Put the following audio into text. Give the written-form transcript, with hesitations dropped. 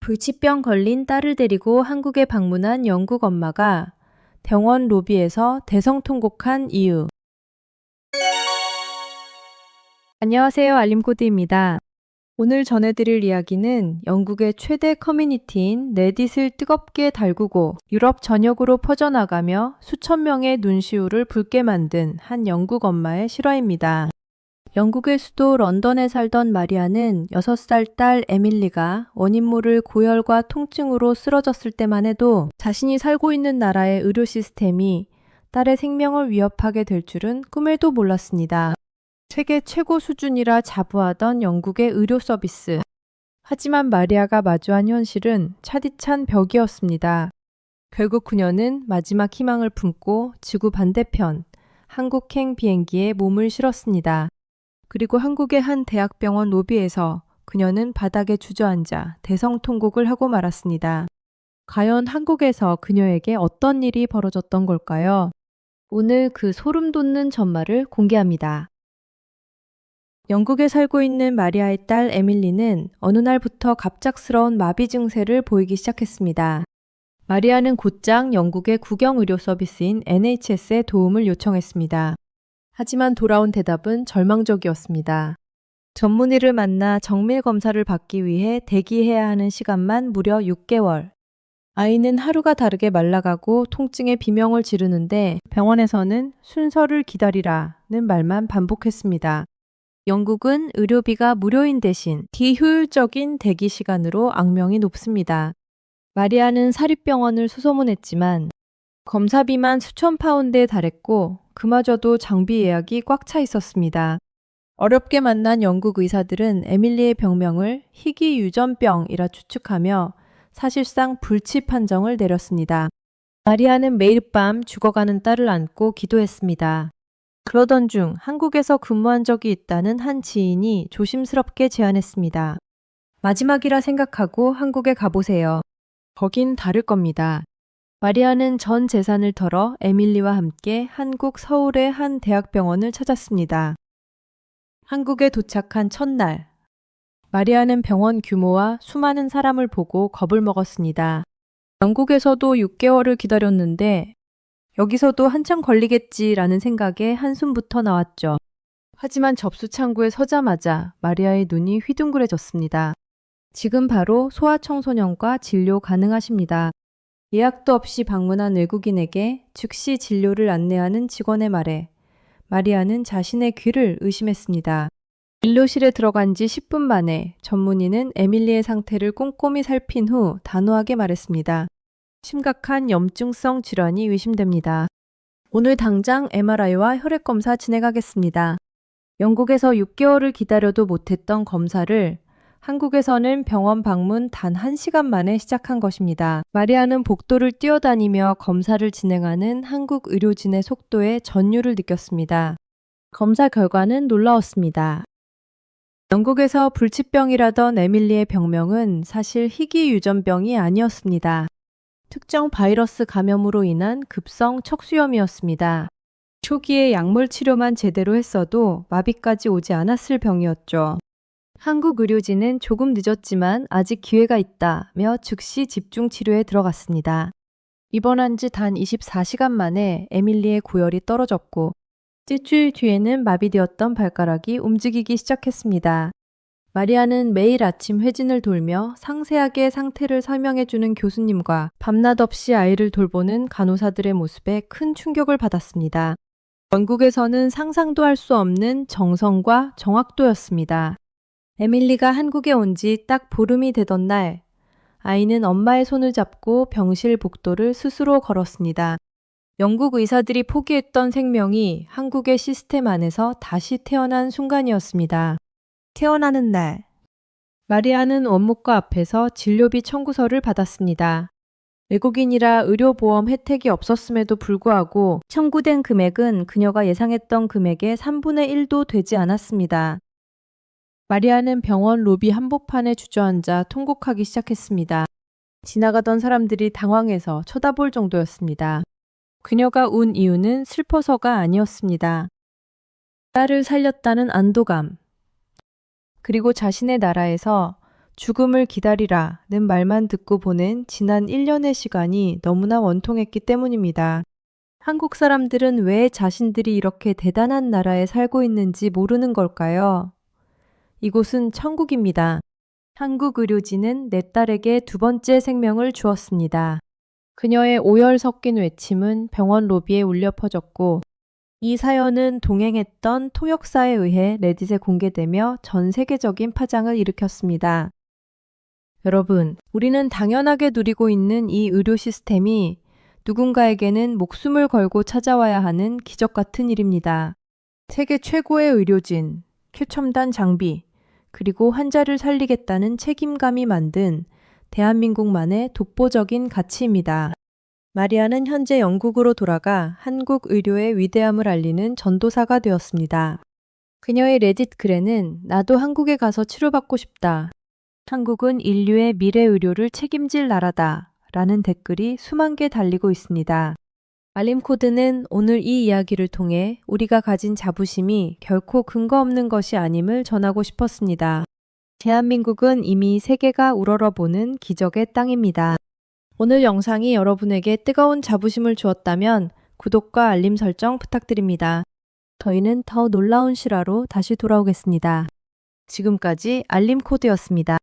불치병 걸린 딸을 데리고 한국에 방문한 영국 엄마가 병원 로비에서 대성통곡한 이유. 안녕하세요. 알림코드입니다. 오늘 전해드릴 이야기는 영국의 최대 커뮤니티인 레딧을 뜨겁게 달구고 유럽 전역으로 퍼져나가며 수천 명의 눈시울을 붉게 만든 한 영국 엄마의 실화입니다. 영국의 수도 런던에 살던 마리아는 6살 딸 에밀리가 원인 모를 고열과 통증으로 쓰러졌을 때만 해도 자신이 살고 있는 나라의 의료 시스템이 딸의 생명을 위협하게 될 줄은 꿈에도 몰랐습니다. 세계 최고 수준이라 자부하던 영국의 의료 서비스. 하지만 마리아가 마주한 현실은 차디찬 벽이었습니다. 결국 그녀는 마지막 희망을 품고 지구 반대편 한국행 비행기에 몸을 실었습니다. 그리고 한국의 한 대학병원 로비에서 그녀는 바닥에 주저앉아 대성통곡을 하고 말았습니다. 과연 한국에서 그녀에게 어떤 일이 벌어졌던 걸까요? 오늘 그 소름 돋는 전말을 공개합니다. 영국에 살고 있는 마리아의 딸 에밀리는 어느 날부터 갑작스러운 마비 증세를 보이기 시작했습니다. 마리아는 곧장 영국의 국영의료 서비스인 NHS에 도움을 요청했습니다. 하지만 돌아온 대답은 절망적이었습니다. 전문의를 만나 정밀 검사를 받기 위해 대기해야 하는 시간만 무려 6개월. 아이는 하루가 다르게 말라가고 통증에 비명을 지르는데 병원에서는 순서를 기다리라는 말만 반복했습니다. 영국은 의료비가 무료인 대신 비효율적인 대기 시간으로 악명이 높습니다. 마리아는 사립병원을 수소문했지만 검사비만 수천 파운드에 달했고 그마저도 장비 예약이 꽉 차 있었습니다. 어렵게 만난 영국 의사들은 에밀리의 병명을 희귀유전병이라 추측하며 사실상 불치 판정을 내렸습니다. 마리아는 매일 밤 죽어가는 딸을 안고 기도했습니다. 그러던 중 한국에서 근무한 적이 있다는 한 지인이 조심스럽게 제안했습니다. 마지막이라 생각하고 한국에 가보세요. 거긴 다를 겁니다. 마리아는 전 재산을 털어 에밀리와 함께 한국 서울의 한 대학병원을 찾았습니다. 한국에 도착한 첫날, 마리아는 병원 규모와 수많은 사람을 보고 겁을 먹었습니다. 영국에서도 6개월을 기다렸는데 여기서도 한참 걸리겠지라는 생각에 한숨부터 나왔죠. 하지만 접수 창구에 서자마자 마리아의 눈이 휘둥그레졌습니다. 지금 바로 소아청소년과 진료 가능하십니다. 예약도 없이 방문한 외국인에게 즉시 진료를 안내하는 직원의 말에 마리아는 자신의 귀를 의심했습니다. 진료실에 들어간 지 10분 만에 전문의는 에밀리의 상태를 꼼꼼히 살핀 후 단호하게 말했습니다. 심각한 염증성 질환이 의심됩니다. 오늘 당장 MRI와 혈액검사 진행하겠습니다. 영국에서 6개월을 기다려도 못했던 검사를 한국에서는 병원 방문 단 1시간 만에 시작한 것입니다. 마리아는 복도를 뛰어다니며 검사를 진행하는 한국 의료진의 속도에 전율을 느꼈습니다. 검사 결과는 놀라웠습니다. 영국에서 불치병이라던 에밀리의 병명은 사실 희귀유전병이 아니었습니다. 특정 바이러스 감염으로 인한 급성 척수염이었습니다. 초기에 약물 치료만 제대로 했어도 마비까지 오지 않았을 병이었죠. 한국 의료진은 조금 늦었지만 아직 기회가 있다며 즉시 집중 치료에 들어갔습니다. 입원한 지 단 24시간 만에 에밀리의 고열이 떨어졌고 일주일 뒤에는 마비되었던 발가락이 움직이기 시작했습니다. 마리아는 매일 아침 회진을 돌며 상세하게 상태를 설명해주는 교수님과 밤낮 없이 아이를 돌보는 간호사들의 모습에 큰 충격을 받았습니다. 영국에서는 상상도 할 수 없는 정성과 정확도였습니다. 에밀리가 한국에 온 지 딱 보름이 되던 날, 아이는 엄마의 손을 잡고 병실 복도를 스스로 걸었습니다. 영국 의사들이 포기했던 생명이 한국의 시스템 안에서 다시 태어난 순간이었습니다. 태어나는 날, 마리아는 원무과 앞에서 진료비 청구서를 받았습니다. 외국인이라 의료보험 혜택이 없었음에도 불구하고 청구된 금액은 그녀가 예상했던 금액의 3분의 1도 되지 않았습니다. 마리아는 병원 로비 한복판에 주저앉아 통곡하기 시작했습니다. 지나가던 사람들이 당황해서 쳐다볼 정도였습니다. 그녀가 운 이유는 슬퍼서가 아니었습니다. 딸을 살렸다는 안도감, 그리고 자신의 나라에서 죽음을 기다리라는 말만 듣고 보낸 지난 1년의 시간이 너무나 원통했기 때문입니다. 한국 사람들은 왜 자신들이 이렇게 대단한 나라에 살고 있는지 모르는 걸까요? 이곳은 천국입니다. 한국 의료진은 내 딸에게 두 번째 생명을 주었습니다. 그녀의 오열 섞인 외침은 병원 로비에 울려 퍼졌고 이 사연은 동행했던 통역사에 의해 레딧에 공개되며 전 세계적인 파장을 일으켰습니다. 여러분, 우리는 당연하게 누리고 있는 이 의료 시스템이 누군가에게는 목숨을 걸고 찾아와야 하는 기적 같은 일입니다. 세계 최고의 의료진, 최첨단 장비, 그리고 환자를 살리겠다는 책임감이 만든 대한민국만의 독보적인 가치입니다. 마리아는 현재 영국으로 돌아가 한국 의료의 위대함을 알리는 전도사가 되었습니다. 그녀의 레딧 글에는 나도 한국에 가서 치료받고 싶다. 한국은 인류의 미래 의료를 책임질 나라다. 라는 댓글이 수만 개 달리고 있습니다. 알림코드는 오늘 이 이야기를 통해 우리가 가진 자부심이 결코 근거 없는 것이 아님을 전하고 싶었습니다. 대한민국은 이미 세계가 우러러보는 기적의 땅입니다. 오늘 영상이 여러분에게 뜨거운 자부심을 주었다면 구독과 알림 설정 부탁드립니다. 저희는 더 놀라운 실화로 다시 돌아오겠습니다. 지금까지 알림코드였습니다.